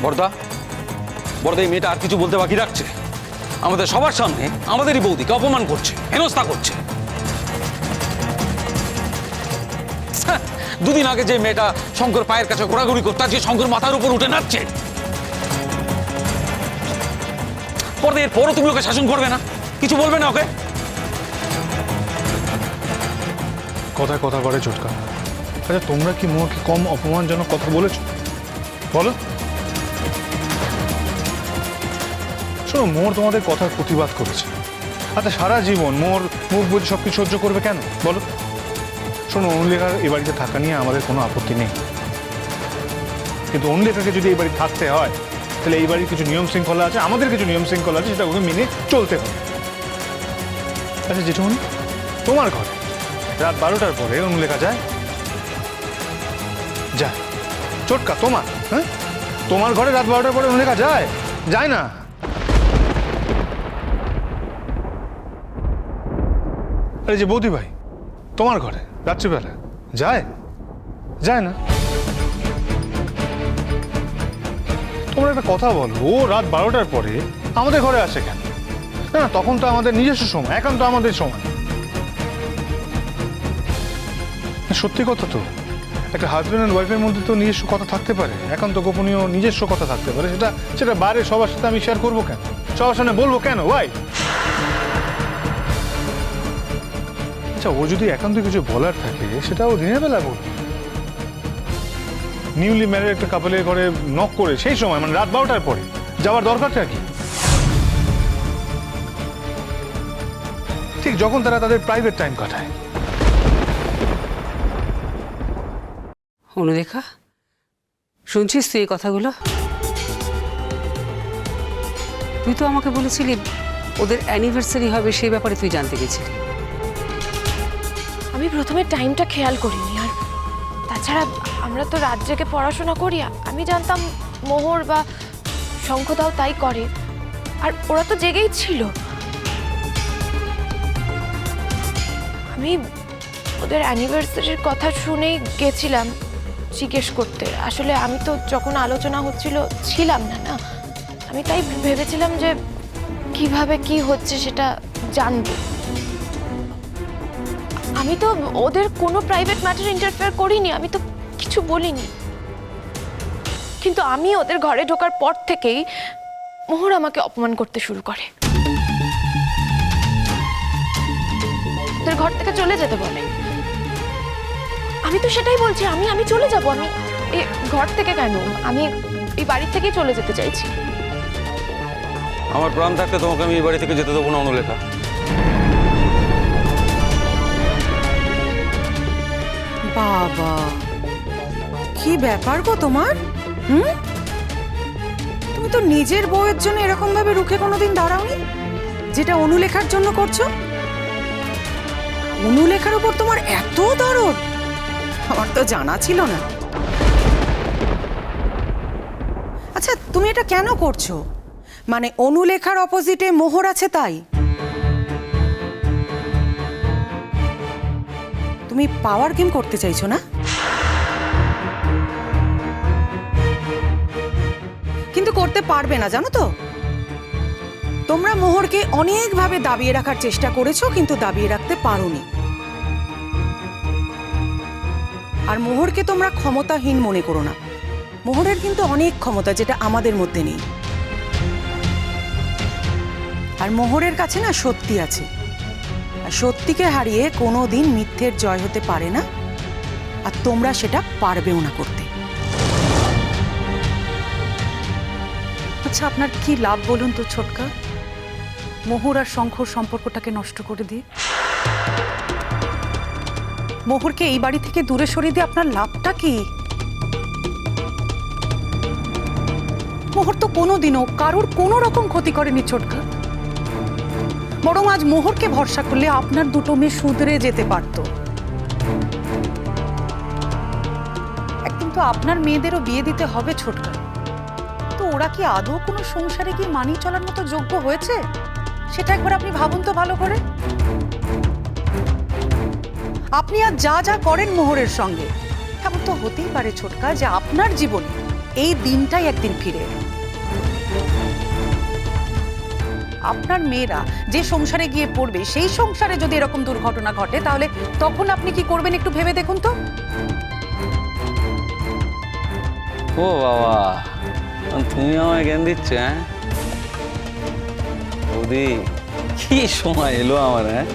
বড়দা, বড়দা এই মেয়েটা আর কিছু বলতে বাকি রাখছে? আমাদের সবার সামনে আমাদেরই বৌদিকে অপমান করছে, হেনস্থা করছে। দুদিন আগে যে মেয়েটা শঙ্কর পায়ের কাছে ঘোরাঘুরি করতো, আজকে শঙ্কর মাথার উপর উঠে নাচছে। বড়দা, এরপরও তুমি ওকে শাসন করবে না? কিছু বলবে না ওকে? কথায় কথা করে চটকা। আচ্ছা, তোমরা কি মোহকে কম অপমানজনক কথা বলেছো? বলো। শোনো, মোহর তোমাদের কথার প্রতিবাদ করেছে। আচ্ছা, সারা জীবন মোহর মুখ বুঝে সবকিছু সহ্য করবে কেন বলো? শোনো, অনুলেখার এই বাড়িতে থাকা নিয়ে আমাদের কোনো আপত্তি নেই, কিন্তু অনুলেখাকে যদি এই বাড়ি থাকতে হয় তাহলে এই বাড়ির কিছু নিয়ম শৃঙ্খলা আছে, আমাদের কিছু নিয়ম শৃঙ্খলা আছে, সেটা ওকে মেনে চলতে হবে। আচ্ছা জেঠুমনি, তোমার ঘরে রাত 12টার পরে অনুলেখা যায়? যায়। চটকা, তোমার তোমার ঘরে রাত 12টার পরে অনুলেখা যায়? যায় না। আরে যে বৌদি ভাই, তোমার ঘরে রাত্রিবেলা যায়? যায় না। তোমরা একটা কথা বলো, ও রাত 12টার পরে আমাদের ঘরে আসে কেন? না, তখন তো আমাদের নিজস্ব সময়, একান্ত আমাদের সময়। সত্যি কথা তো, একটা হাজব্যান্ড অ্যান্ড ওয়াইফের মধ্যে তো নিজস্ব কথা থাকতে পারে, একান্ত গোপনীয় নিজস্ব কথা থাকতে পারে। সেটা বাইরে সবার সাথে আমি শেয়ার করবো কেন? সবার সামনে বলবো কেন? ওয়াই? আচ্ছা, ও যদি একান্ত কিছু বলার থাকে সেটা ও দিনের বেলা বলবে। নিউলি ম্যারিড একটা কাপলের ঘরে নক করে সেই সময়, মানে রাত 12টার পরে যাওয়ার দরকারটা কি? ঠিক যখন তারা তাদের প্রাইভেট টাইম কাটায়। অনুলেখা, শুনছিস তুই এই কথাগুলো? তুই তো আমাকে বলেছিলি ওদের অ্যানিভার্সারি হবে, সেই ব্যাপারে তুই জানতে গেছিলি। আমি প্রথমে টাইমটা খেয়াল করিনি, আর তাছাড়া আমরা তো রাত জেগে পড়াশোনা করি, আমি জানতাম মোহর বা শঙ্খদাও তাই করে, আর ওরা তো জেগেই ছিল। আমি ওদের অ্যানিভার্সারির কথা শুনেই গেছিলাম জিজ্ঞেস করতে। আসলে আমি তো যখন আলোচনা হচ্ছিল ছিলাম না, আমি তাই ভেবেছিলাম যে কিভাবে কি হচ্ছে সেটা জানবো। আমি তো ওদের কোনো প্রাইভেট ম্যাটারে ইন্টারফেয়ার করিনি, আমি তো কিছু বলিনি। কিন্তু আমি ওদের ঘরে ঢোকার পর থেকেই মোহর আমাকে অপমান করতে শুরু করে, ওদের ঘর থেকে চলে যেতে বলে। আমি তো সেটাই বলছি, আমি চলে যাব। আমি এই ঘর থেকে কেন, আমি এই বাড়ি থেকেই চলে যেতে চাইছি। আমার প্রাণ থাকতে তোমাকে আমি এই বাড়ি থেকে যেতে দেবো না অনুলেখা। বাবা, কি ব্যাপার গো তোমার? তুমি তো নিজের বউয়ের জন্য এরকম ভাবে রুখে কোনোদিন দাঁড়াওনি, যেটা অনুলেখার জন্য করছো। অনুলেখার উপর তোমার এত দরদ, আমার তো জানা ছিল না। আচ্ছা, তুমি এটা কেন করছো? মানে অনুলেখার অপোজিটে মোহর আছে তাই? তুমি পাওয়ার গেম করতে চাইছো না? কিন্তু করতে পারবে না, জানো তো। তোমরা মোহরকে অনেকভাবে দাবিয়ে রাখার চেষ্টা করেছো, কিন্তু দাবিয়ে রাখতে পারোনি। আর মোহরকে তোমরা ক্ষমতাহীন মনে করো না। মোহরের কিন্তু অনেক ক্ষমতা, যেটা আমাদের মধ্যে নেই। আর মোহরের কাছে না সত্যি আছে, আর সত্যিকে হারিয়ে কোনোদিন মিথ্যের জয় হতে পারে না, আর তোমরা সেটা পারবেও না করতে। আচ্ছা, আপনার কি লাভ বলুন তো ছোটকা, মোহর আর শঙ্খর সম্পর্কটাকে নষ্ট করে দিয়ে? মোহরকে এই বাড়ি থেকে দূরে সরিয়ে দিয়ে আপনার লাভটা কি? মোহর তো কোনোদিনও কারোর কোনো রকম ক্ষতি করেনি ছোটকা, বরং আজ মোহরকে ভরসা করলে আপনার দুটো মেয়ে শুধরে যেতে পারত। একদিন তো আপনার মেয়েদেরও বিয়ে দিতে হবে ছোটকা, তো ওরা কি আদৌ কোনো সংসারে কি মানিয়ে চলার মতো যোগ্য হয়েছে? সেটা একবার আপনি ভাবুন তো ভালো করে। আপনি আর যা যা করেন মোহরের সঙ্গে, এমন তো হতেই পারে ছোটকা যে আপনার জীবনে এই দিনটাই একদিন ফিরে এলো। আপনার মেয়েরা যে সংসারে গিয়ে পড়বে সেই সংসারে যদি এরকম দুর্ঘটনা ঘটে তাহলে তখন আপনি কি করবেন একটু ভেবে দেখুন তো। ও বাবা, তুমি আমায় জ্ঞান দিচ্ছ? হ্যাঁ বৌদি, কি সময় এলো আমার। হ্যাঁ,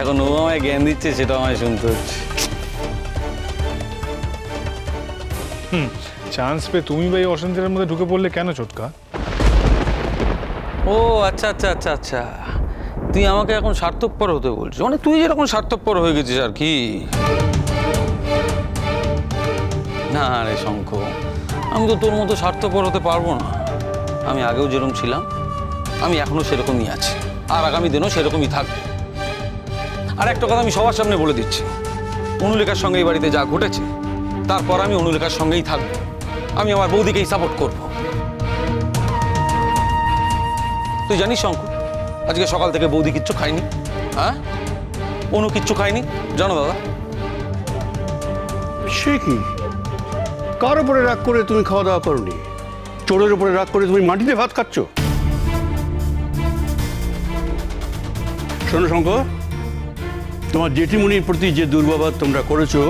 এখন ও আমায় জ্ঞান দিচ্ছে, সেটা আমায় শুনতে হচ্ছে। চান্স পেয়ে তুমি বা এই অশান্তির মধ্যে ঢুকে পড়লে কেন ছোটকা? ও আচ্ছা আচ্ছা আচ্ছা আচ্ছা, তুই আমাকে এখন স্বার্থপর হতে বলছিস, মানে তুই যেরকম স্বার্থপর হয়ে গেছিস আর কি। না রে শঙ্খ, আমি তো তোর মতো স্বার্থপর হতে পারবো না। আমি আগেও যেরকম ছিলাম, আমি এখনো সেরকমই আছি, আর আগামী দিনও সেরকমই থাকবো। আর একটা কথা আমি সবার সামনে বলে দিচ্ছি, অনুলেখার সঙ্গে এই বাড়িতে যা ঘটেছে, তারপর আমি অনুলেখার সঙ্গেই থাকবো। আমি আমার বৌদিকেই সাপোর্ট করব। তুই জানিস শঙ্খ, আজকে সকাল থেকে বৌদি কিচ্ছু খায়নি। হ্যাঁ, অনু কিচ্ছু খায়নি, জানো দাদা? সে কি, কার উপরে রাগ করে তুমি খাওয়া দাওয়া করনি? চোরের উপরে রাগ করে তুমি মাটিতে ভাত খাচ্ছ? শোনো শঙ্কর, তোমার জেঠিমুনির প্রতি যে দুর্ব্যবহার তোমরা করেছো,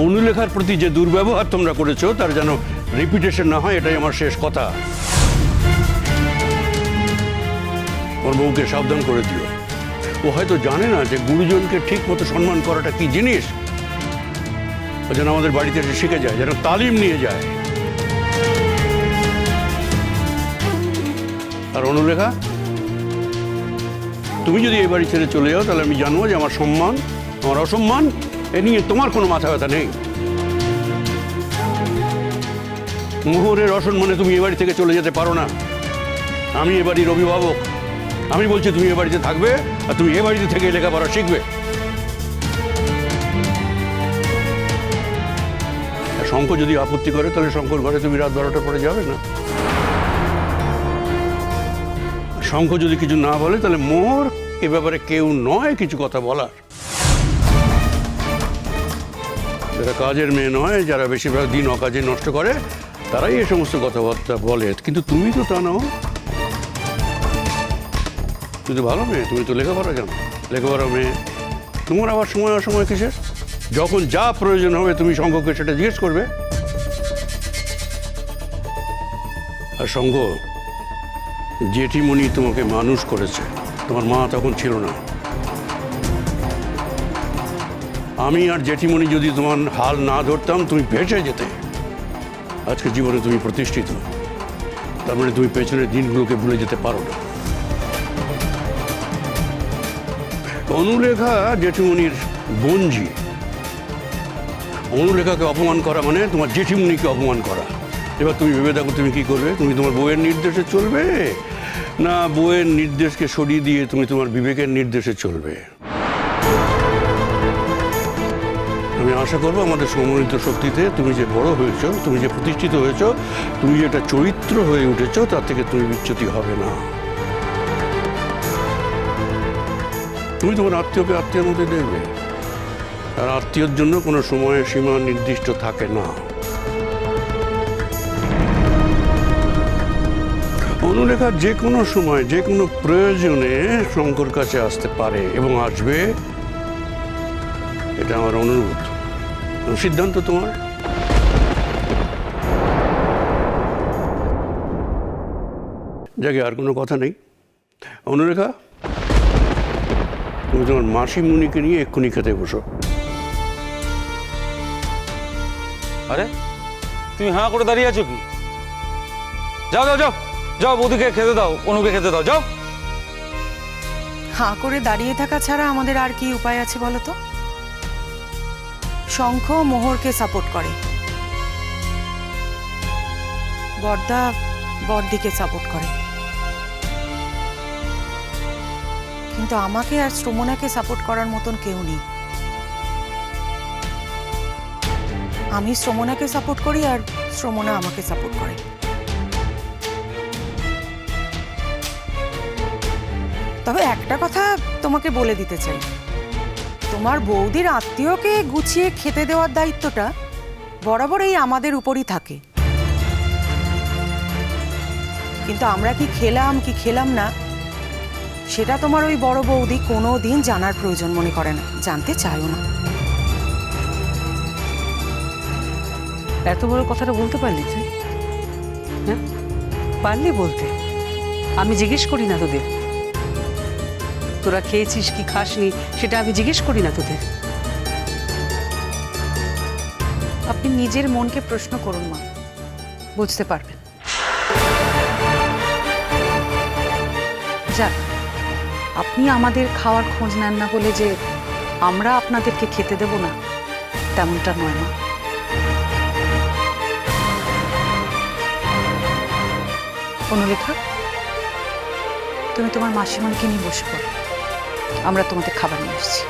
অনুলেখার প্রতি যে দুর্ব্যবহার তোমরা করেছো, তার যেন রিপিটেশন না হয়, এটাই আমার শেষ কথা। ওর বউকে সাবধান করে দিও। ও হয়তো জানে না যে গুরুজনকে ঠিক মতো সম্মান করাটা কি জিনিস। ও যেন আমাদের বাড়িতে এসে শিখে যায়, যেন তালিম নিয়ে যায়। আর অনুলেখা, তুমি যদি এই বাড়ি ছেড়ে চলে যাও, তাহলে আমি জানবো যে আমার সম্মান, আমার অসম্মান, এ নিয়ে তোমার কোনো মাথা ব্যথা নেই। মোহরের অসম্মানে তুমি এ বাড়ি থেকে চলে যেতে পারো না। আমি এ বাড়ির অভিভাবক, আমি বলছি তুমি এ বাড়িতে থাকবে, আর তুমি এ বাড়িতে থেকে লেখাপড়া শিখবে। শঙ্কর যদি আপত্তি করে, তাহলে শঙ্কর ঘরে তুমি রাত 12টার পরে যাবে না। শঙ্কর যদি কিছু না বলে, তাহলে মোহর এ ব্যাপারে কেউ নয় কিছু কথা বলার। যারা কাজের মেয়ে নয়, যারা বেশিরভাগ দিন অকাজে নষ্ট করে, তারাই এই সমস্ত কথাবার্তা বলে। কিন্তু তুমি তো তা নাও, তুমি তো ভালো মেয়ে, তুমি তো লেখাপড়া জানো, লেখাপড়া মেয়ে। তোমার আবার সময় অসময় কিসের? যখন যা প্রয়োজন হবে তুমি শঙ্করকে সেটা জিজ্ঞেস করবে। আর শঙ্খ, জেঠিমণি তোমাকে মানুষ করেছে, তোমার মা তখন ছিল না। আমি আর জেঠিমণি যদি তোমার হাল না ধরতাম, তুমি ভেসে যেতে। আজকে জীবনে তুমি প্রতিষ্ঠিত, তার মানে তুমি পেছনের দিনগুলোকে ভুলে যেতে পারো না। অনুলেখা জেঠিমণির বোনঝি। অনুলেখাকে অপমান করা মানে তোমার জেঠিমণিকে অপমান করা। এবার তুমি ভেবে দেখো তুমি কি করবে? তুমি তোমার বউয়ের নির্দেশে চলবে, না বউয়ের নির্দেশকে সরিয়ে দিয়ে তুমি তোমার বিবেকের নির্দেশে চলবে? আমি আশা করবো আমাদের সমন্বিত শক্তিতে তুমি যে বড় হয়েছ, তুমি যে প্রতিষ্ঠিত হয়েছ, তুমি যে একটা চরিত্র হয়ে উঠেছ, তার থেকে তুমি বিচ্যুতি হবে না। তুমি তোমার আত্মীয়কে আত্মীয়ের মধ্যে দেখবে, আর আত্মীয়র জন্য কোনো সময় সীমা নির্দিষ্ট থাকে না। অনুলেখা যে কোনো সময় যে কোনো প্রয়োজনে শঙ্কর কাছে আসতে পারে এবং আসবে, এটা আমার অনুরোধ। সিদ্ধান্ত তোমার। জায়গায় আর কোনো কথা নেই। অনুরেখা, তুমি তোমার মাসিমুনিকে নিয়ে এক্ষুনি খেতে বসো। আরে তুমি হাঁ করে দাঁড়িয়ে আছো কি? যাও যাও যাও যাও, বৌদিকে খেতে দাও, অনুকে খেতে দাও, যাও। হাঁ করে দাঁড়িয়ে থাকা ছাড়া আমাদের আর কি উপায় আছে বলো তো? শঙ্খ মোহরকে সাপোর্ট করে, বর্দা বর্দিকে সাপোর্ট করে, কিন্তু আমাকে আর শ্রমণাকে সাপোর্ট করার মতন কেউ নেই। আমি শ্রমণাকে সাপোর্ট করি আর শ্রমণা আমাকে সাপোর্ট করে। তবে একটা কথা তোমাকে বলে দিতে চাই, তোমার বৌদির আত্মীয়কে গুছিয়ে খেতে দেওয়ার দায়িত্বটা বরাবর এই আমাদের উপরই থাকে। কিন্তু আমরা কি খেলাম না সেটা তোমার ওই বড় বৌদি কোনো দিন জানার প্রয়োজন মনে করে না, জানতে চায়ও না। এত বড় কথাটা বলতে পারলি তুই? হ্যাঁ, পারলি বলতে? আমি জিজ্ঞেস করি না তোদের তোরা খেয়েছিস কি খাসনি, সেটা আমি জিজ্ঞেস করি না তোদের। আপনি নিজের মনকে প্রশ্ন করুন মা, বুঝতে পারবেন। যাক, আপনি আমাদের খাওয়ার খোঁজ নেন না বলে যে আমরা আপনাদেরকে খেতে দেব না, তেমনটা নয় মা। অনুলেখা, তুমি তোমার মাসিমণিকে নিয়ে বসে পড়ো, আমরা তোমাদের খাবার নিয়ে এসেছি।